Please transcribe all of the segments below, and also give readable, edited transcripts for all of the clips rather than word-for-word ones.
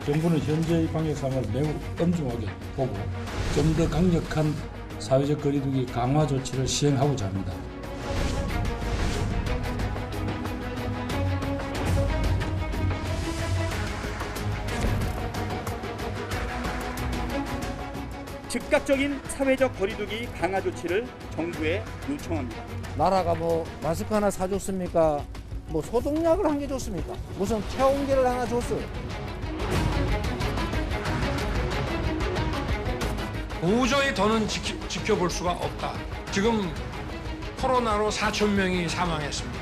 정부는 현재의 방역 상황을 매우 엄중하게 보고 좀 더 강력한 사회적 거리두기 강화 조치를 시행하고자 합니다. 즉각적인 사회적 거리두기 강화 조치를 정부에 요청합니다. 나라가 뭐 마스크 하나 사줬습니까? 뭐 소독약을 한 개 줬습니까? 무슨 체온계를 하나 줬어요? 도저히 더는 지켜볼 수가 없다. 지금 코로나로 4천 명이 사망했습니다.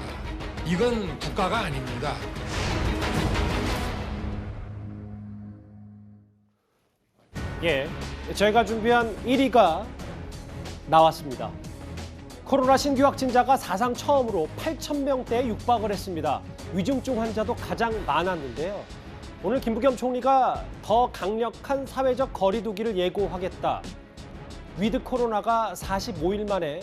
이건 국가가 아닙니다. 예, 저희가 준비한 1위가 나왔습니다. 코로나 신규 확진자가 사상 처음으로 8,000명대에 육박을 했습니다. 위중증 환자도 가장 많았는데요. 오늘 김부겸 총리가 더 강력한 사회적 거리두기를 예고하겠다. 위드 코로나가 45일 만에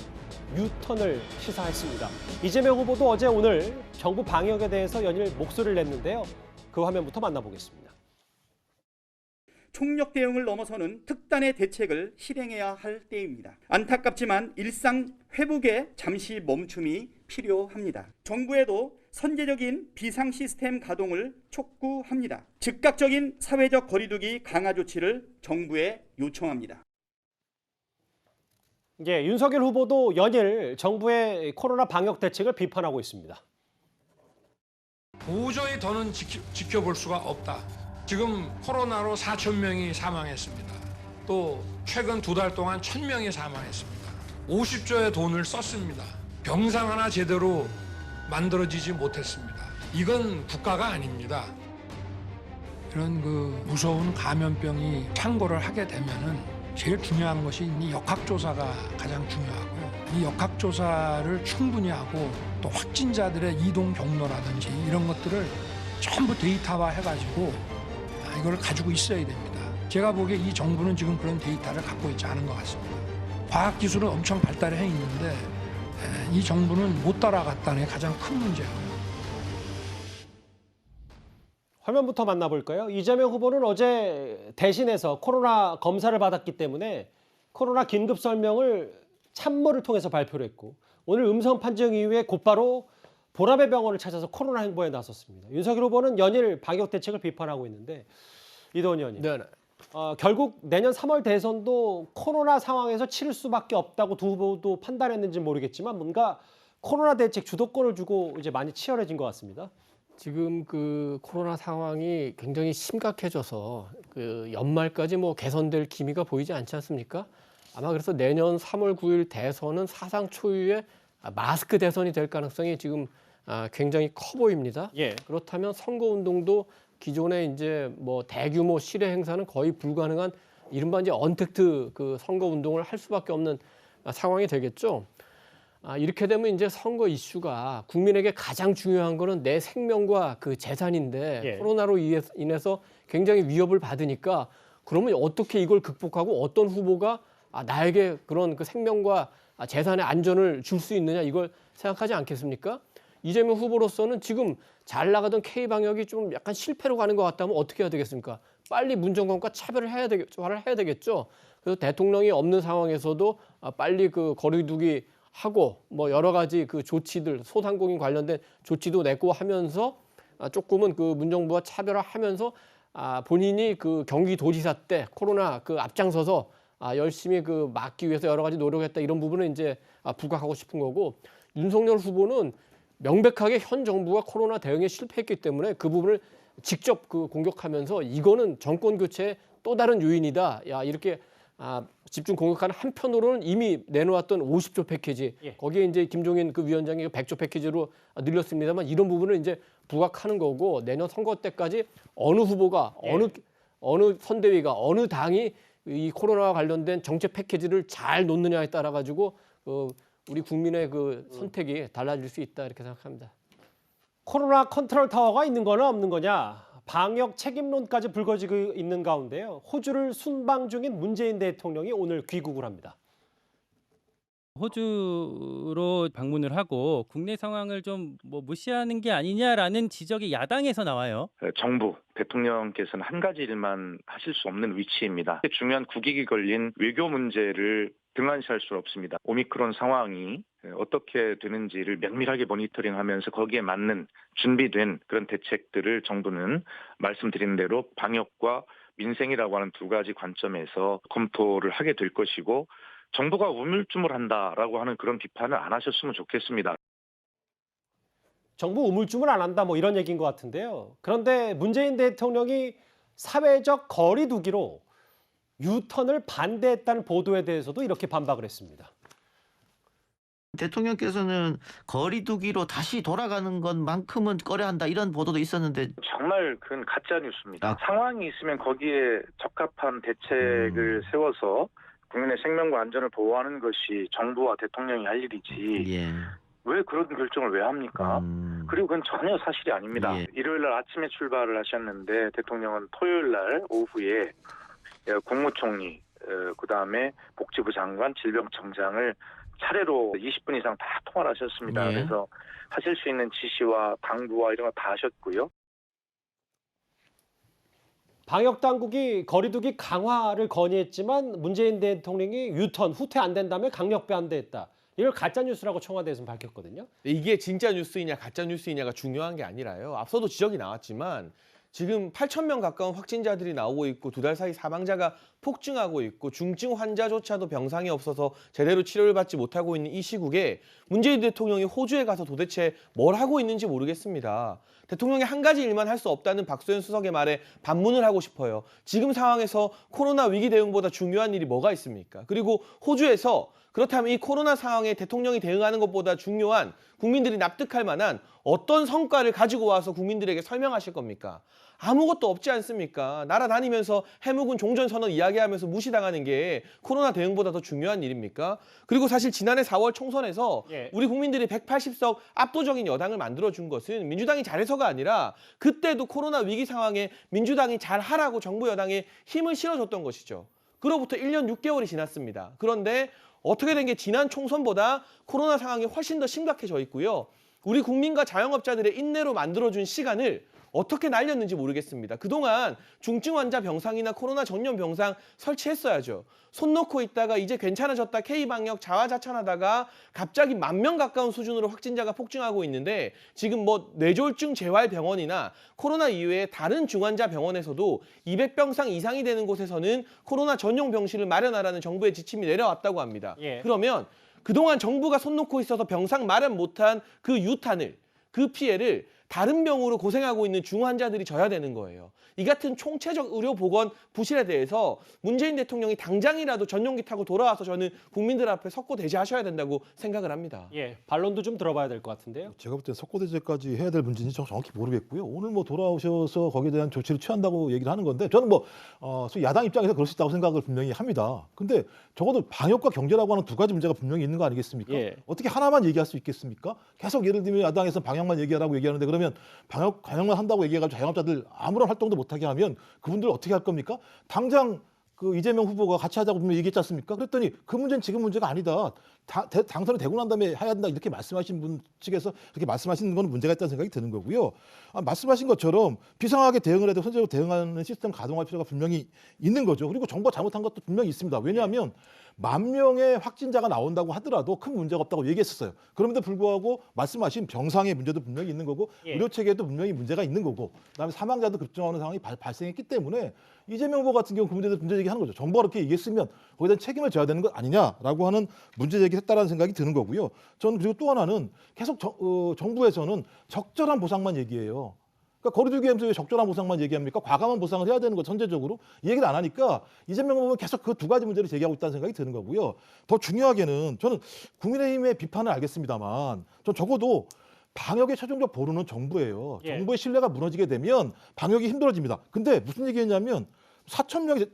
유턴을 시사했습니다. 이재명 후보도 어제 오늘 정부 방역에 대해서 연일 목소리를 냈는데요. 그 화면부터 만나보겠습니다. 총력 대응을 넘어서는 특단의 대책을 실행해야 할 때입니다. 안타깝지만 일상 회복에 잠시 멈춤이 필요합니다. 정부에도 선제적인 비상 시스템 가동을 촉구합니다. 즉각적인 사회적 거리두기 강화 조치를 정부에 요청합니다. 예, 윤석열 후보도 연일 정부의 코로나 방역 대책을 비판하고 있습니다. 도저히 더는 지켜볼 수가 없다. 지금 코로나로 4천 명이 사망했습니다. 또 최근 2달 동안 1,000명이 사망했습니다. 50조의 돈을 썼습니다. 병상 하나 제대로 만들어지지 못했습니다. 이건 국가가 아닙니다. 이런 그 무서운 감염병이 창궐을 하게 되면은 제일 중요한 것이 이 역학조사가 가장 중요하고요. 이 역학조사를 충분히 하고 또 확진자들의 이동 경로라든지 이런 것들을 전부 데이터화 해가지고 이걸 가지고 있어야 됩니다. 제가 보기에 이 정부는 지금 그런 데이터를 갖고 있지 않은 것 같습니다. 과학기술은 엄청 발달해 있는데 이 정부는 못 따라갔다는 게 가장 큰 문제고요. 화면부터 만나볼까요? 이재명 후보는 어제 대신해서 코로나 검사를 받았기 때문에 코로나 긴급 설명을 참모를 통해서 발표를 했고 오늘 음성 판정 이후에 곧바로 보라배 병원을 찾아서 코로나 행보에 나섰습니다. 윤석열 후보는 연일 방역 대책을 비판하고 있는데 이도원 의원님. 네. 결국 내년 3월 대선도 코로나 상황에서 치를 수밖에 없다고 두 후보도 판단했는지 모르겠지만 뭔가 코로나 대책 주도권을 주고 이제 많이 치열해진 것 같습니다. 지금 그 코로나 상황이 굉장히 심각해져서 그 연말까지 뭐 개선될 기미가 보이지 않지 않습니까? 아마 그래서 내년 3월 9일 대선은 사상 초유의 마스크 대선이 될 가능성이 지금 굉장히 커 보입니다. 예. 그렇다면 선거운동도 기존에 이제 뭐 대규모 실외 행사는 거의 불가능한 이른바 이제 언택트 그 선거운동을 할 수밖에 없는 상황이 되겠죠. 이렇게 되면 이제 선거 이슈가 국민에게 가장 중요한 거는 내 생명과 그 재산인데 예. 코로나로 인해서 굉장히 위협을 받으니까 그러면 어떻게 이걸 극복하고 어떤 후보가 나에게 그런 그 생명과 재산의 안전을 줄 수 있느냐 이걸 생각하지 않겠습니까? 이재명 후보로서는 지금 잘 나가던 K방역이 좀 약간 실패로 가는 것 같다면 어떻게 해야 되겠습니까? 빨리 문정권과 차별을 해야 되겠죠. 그래서 대통령이 없는 상황에서도 빨리 그 거리두기 하고 뭐 여러 가지 그 조치들 소상공인 관련된 조치도 내고 하면서 조금은 그 문정부와 차별화하면서 본인이 그 경기도지사 때 코로나 그 앞장서서 열심히 그 막기 위해서 여러 가지 노력했다 이런 부분은 이제 부각하고 싶은 거고 윤석열 후보는 명백하게 현 정부가 코로나 대응에 실패했기 때문에 그 부분을 직접 그 공격하면서 이거는 정권 교체의 또 다른 요인이다. 이렇게 집중 공격하는 한편으로는 이미 내놓았던 50조 패키지 거기에 이제 김종인 그 위원장이 100조 패키지로 늘렸습니다만 이런 부분을 이제 부각하는 거고 내년 선거 때까지 어느 후보가 어느 선대위가 어느 당이 이 코로나와 관련된 정책 패키지를 잘 놓느냐에 따라 가지고 우리 국민의 그 선택이 달라질 수 있다 이렇게 생각합니다. 코로나 컨트롤 타워가 있는 거냐 없는 거냐 방역 책임론까지 불거지고 있는 가운데요. 호주를 순방 중인 문재인 대통령이 오늘 귀국을 합니다. 호주로 방문을 하고 국내 상황을 좀 뭐 무시하는 게 아니냐라는 지적이 야당에서 나와요. 정부, 대통령께서는 한 가지 일만 하실 수 없는 위치입니다. 중요한 국익이 걸린 외교 문제를 등한시할 수 없습니다. 오미크론 상황이 어떻게 되는지를 면밀하게 모니터링하면서 거기에 맞는 준비된 그런 대책들을 정부는 말씀드린 대로 방역과 민생이라고 하는 두 가지 관점에서 검토를 하게 될 것이고 정부가 우물쭈물한다라고 하는 그런 비판을 안 하셨으면 좋겠습니다. 정부 우물쭈물 안 한다 뭐 이런 얘기인 것 같은데요. 그런데 문재인 대통령이 사회적 거리 두기로 유턴을 반대했다는 보도에 대해서도 이렇게 반박을 했습니다. 대통령께서는 거리 두기로 다시 돌아가는 것만큼은 꺼려한다 이런 보도도 있었는데 정말 그건 가짜 뉴스입니다. 상황이 있으면 거기에 적합한 대책을 세워서 국민의 생명과 안전을 보호하는 것이 정부와 대통령이 할 일이지. 예. 왜 그런 결정을 왜 합니까? 그리고 그건 전혀 사실이 아닙니다. 예. 일요일 날 아침에 출발을 하셨는데 대통령은 토요일 날 오후에 국무총리, 그다음에 복지부 장관, 질병청장을 차례로 20분 이상 다 통화를 하셨습니다. 예. 그래서 하실 수 있는 지시와 당부와 이런 거 다 하셨고요. 방역 당국이 거리두기 강화를 건의했지만 문재인 대통령이 유턴, 후퇴 안 된다며 강력 반대했다. 이걸 가짜 뉴스라고 청와대에서는 밝혔거든요. 이게 진짜 뉴스이냐 가짜 뉴스이냐가 중요한 게 아니라요. 앞서도 지적이 나왔지만 지금 8,000명 가까운 확진자들이 나오고 있고 2달 사이 사망자가 폭증하고 있고 중증 환자조차도 병상이 없어서 제대로 치료를 받지 못하고 있는 이 시국에 문재인 대통령이 호주에 가서 도대체 뭘 하고 있는지 모르겠습니다. 대통령이 한 가지 일만 할 수 없다는 박소연 수석의 말에 반문을 하고 싶어요. 지금 상황에서 코로나 위기 대응보다 중요한 일이 뭐가 있습니까? 그리고 호주에서 그렇다면 이 코로나 상황에 대통령이 대응하는 것보다 중요한 국민들이 납득할 만한 어떤 성과를 가지고 와서 국민들에게 설명하실 겁니까? 아무것도 없지 않습니까? 날아다니면서 해묵은 종전선언 이야기하면서 무시당하는 게 코로나 대응보다 더 중요한 일입니까? 그리고 사실 지난해 4월 총선에서 우리 국민들이 180석 압도적인 여당을 만들어준 것은 민주당이 잘해서가 아니라 그때도 코로나 위기 상황에 민주당이 잘하라고 정부 여당에 힘을 실어줬던 것이죠. 그로부터 1년 6개월이 지났습니다. 그런데 어떻게 된 게 지난 총선보다 코로나 상황이 훨씬 더 심각해져 있고요. 우리 국민과 자영업자들의 인내로 만들어준 시간을 어떻게 날렸는지 모르겠습니다. 그동안 중증 환자 병상이나 코로나 전용 병상 설치했어야죠. 손 놓고 있다가 이제 괜찮아졌다 K방역 자화자찬하다가 갑자기 10,000명 가까운 수준으로 확진자가 폭증하고 있는데 지금 뭐 뇌졸중 재활병원이나 코로나 이외에 다른 중환자 병원에서도 200병상 이상이 되는 곳에서는 코로나 전용 병실을 마련하라는 정부의 지침이 내려왔다고 합니다. 그러면 그동안 정부가 손 놓고 있어서 병상 마련 못한 그 유탄을, 그 피해를 다른 병으로 고생하고 있는 중환자들이 져야 되는 거예요. 이 같은 총체적 의료보건 부실에 대해서 문재인 대통령이 당장이라도 전용기 타고 돌아와서 저는 국민들 앞에 석고대죄하셔야 된다고 생각을 합니다. 반론도 좀 들어봐야 될 것 같은데요. 제가 볼 때 석고대죄까지 해야 될 문제인지 정확히 모르겠고요. 오늘 뭐 돌아오셔서 거기에 대한 조치를 취한다고 얘기를 하는 건데 저는 뭐 야당 입장에서 그럴 수 있다고 생각을 분명히 합니다. 근데 적어도 방역과 경제라고 하는 두 가지 문제가 분명히 있는 거 아니겠습니까? 어떻게 하나만 얘기할 수 있겠습니까? 계속 예를 들면 야당에서 방역만 얘기하라고 얘기하는데 그러면 방역만 한다고 얘기해가지고 자영업자들 아무런 활동도 못하게 하면 그분들 어떻게 할 겁니까? 당장 그 이재명 후보가 같이 하자고 분명히 얘기했지 않습니까? 그랬더니 그 문제는 지금 문제가 아니다. 당선이 되고 난 다음에 해야 된다 이렇게 말씀하신 분 측에서 그렇게 말씀하시는 건 문제가 있다는 생각이 드는 거고요. 말씀하신 것처럼 비상하게 대응을 해도 선제적으로 대응하는 시스템 가동할 필요가 분명히 있는 거죠. 그리고 정부가 잘못한 것도 분명히 있습니다. 왜냐하면 10,000명의 확진자가 나온다고 하더라도 큰 문제가 없다고 얘기했었어요. 그럼에도 불구하고 말씀하신 병상의 문제도 분명히 있는 거고 의료 체계에도 분명히 문제가 있는 거고 그다음에 사망자도 급증하는 상황이 발생했기 때문에 이재명 후보 같은 경우 그 문제도 문제 제기하는 거죠. 정부가 그렇게 얘기했으면 거기에 대한 책임을 져야 되는 것 아니냐라고 하는 문제 제기를 했다라는 생각이 드는 거고요. 저는 그리고 또 하나는 계속 정부에서는 적절한 보상만 얘기해요. 그러니까 거리두기 하면서 왜 적절한 보상만 얘기합니까? 과감한 보상을 해야 되는 거 선제적으로 이 얘기를 안 하니까 이재명 후보는 계속 그 두 가지 문제를 제기하고 있다는 생각이 드는 거고요. 더 중요하게는 저는 국민의힘의 비판을 알겠습니다만 전 적어도 방역의 최종적 보루는 정부예요. 정부의 신뢰가 무너지게 되면 방역이 힘들어집니다. 근데 무슨 얘기했냐면 4,000명이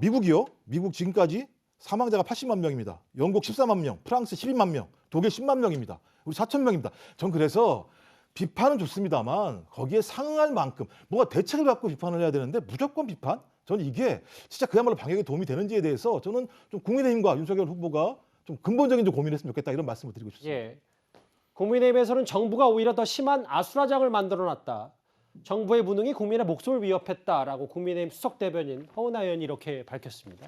미국이요. 미국 지금까지 사망자가 80만 명입니다. 영국 14만 명, 프랑스 12만 명, 독일 10만 명입니다. 우리 4,000명입니다. 전 그래서 비판은 좋습니다만 거기에 상응할 만큼 뭔가 대책을 갖고 비판을 해야 되는데 무조건 비판? 저는 이게 진짜 그야말로 방역에 도움이 되는지에 대해서 저는 좀 국민의힘과 윤석열 후보가 좀 근본적인 좀 고민했으면 좋겠다 이런 말씀을 드리고 싶습니다. 예. 국민의힘에서는 정부가 오히려 더 심한 아수라장을 만들어놨다. 정부의 무능이 국민의 목숨을 위협했다라고 국민의힘 수석 대변인 허은하 의원이 이렇게 밝혔습니다.